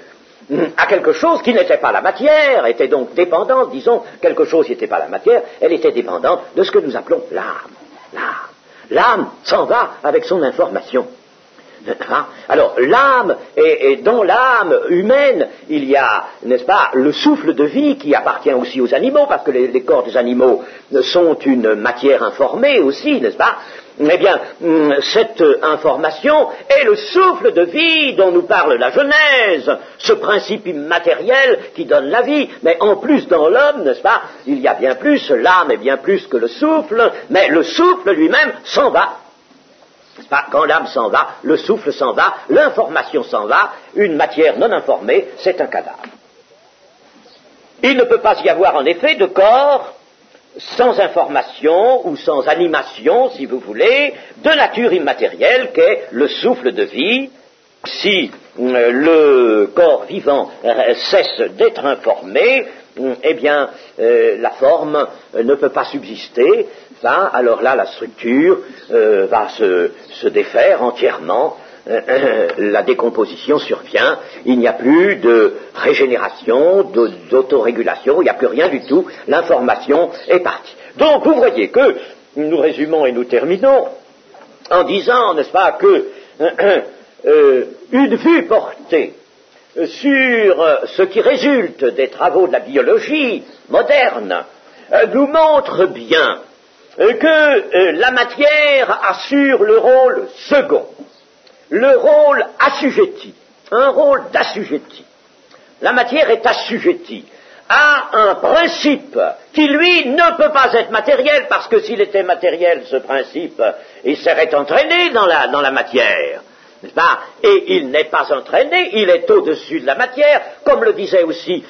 à quelque chose qui n'était pas la matière, était donc dépendante, disons, quelque chose qui n'était pas la matière, elle était dépendante de ce que nous appelons l'âme. L'âme s'en va avec son information. Alors, l'âme, et dans l'âme humaine, il y a, n'est-ce pas, le souffle de vie qui appartient aussi aux animaux, parce que les corps des animaux sont une matière informée aussi, n'est-ce pas? Eh bien, cette information est le souffle de vie dont nous parle la Genèse, ce principe immatériel qui donne la vie, mais en plus dans l'homme, n'est-ce pas, il y a bien plus, l'âme est bien plus que le souffle, mais le souffle lui-même s'en va. Quand l'âme s'en va, le souffle s'en va, l'information s'en va, une matière non informée, c'est un cadavre. Il ne peut pas y avoir en effet de corps sans information ou sans animation, si vous voulez, de nature immatérielle qu'est le souffle de vie. Si le corps vivant cesse d'être informé, eh bien, la forme ne peut pas subsister. Alors là, la structure va se défaire entièrement, la décomposition survient, il n'y a plus de régénération, d'autorégulation, il n'y a plus rien du tout, l'information est partie. Donc vous voyez que nous résumons et nous terminons en disant, n'est-ce pas, que une vue portée sur ce qui résulte des travaux de la biologie moderne nous montre bien que la matière assure le rôle second, le rôle assujetti, un rôle d'assujetti. La matière est assujettie à un principe qui, lui, ne peut pas être matériel, parce que s'il était matériel, ce principe, il serait entraîné dans la matière, n'est-ce pas? Et il n'est pas entraîné, il est au-dessus de la matière, comme le disait aussi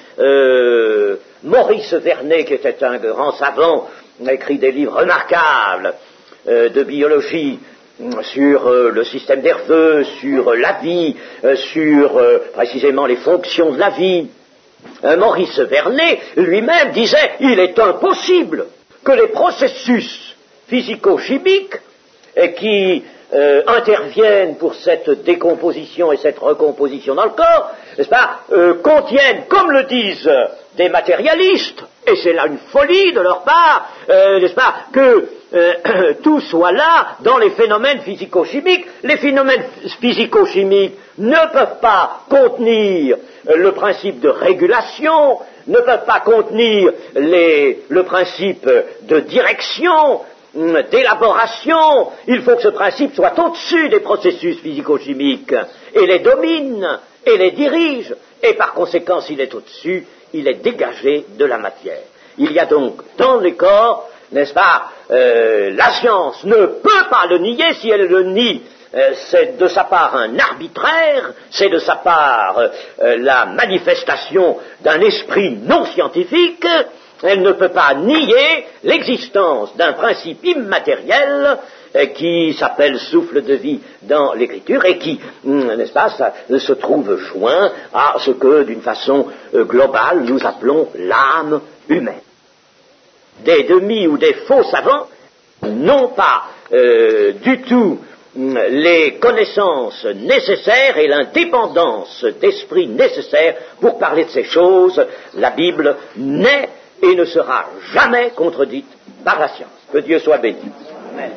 Maurice Vernet, qui était un grand savant, a écrit des livres remarquables de biologie sur le système nerveux, sur la vie, sur précisément les fonctions de la vie. Maurice Vernet lui-même disait « Il est impossible que les processus physico-chimiques qui interviennent pour cette décomposition et cette recomposition dans le corps, n'est-ce pas, contiennent, comme le disent des matérialistes, et c'est là une folie de leur part, n'est-ce pas, que tout soit là dans les phénomènes physico-chimiques. Les phénomènes physico-chimiques ne peuvent pas contenir le principe de régulation, ne peuvent pas contenir le principe de direction, d'élaboration. Il faut que ce principe soit au-dessus des processus physico-chimiques et les domine et les dirige, et par conséquent, s'il est au-dessus, il est dégagé de la matière. Il y a donc dans les corps, n'est-ce pas, la science ne peut pas le nier. Si elle le nie, c'est de sa part un arbitraire, c'est de sa part la manifestation d'un esprit non scientifique. Elle ne peut pas nier l'existence d'un principe immatériel qui s'appelle souffle de vie dans l'Écriture et qui, n'est-ce pas, se trouve joint à ce que, d'une façon globale, nous appelons l'âme humaine. Des demi ou des faux savants n'ont pas du tout les connaissances nécessaires et l'indépendance d'esprit nécessaire pour parler de ces choses. La Bible n'est et ne sera jamais contredite par la science. Que Dieu soit béni. Amen.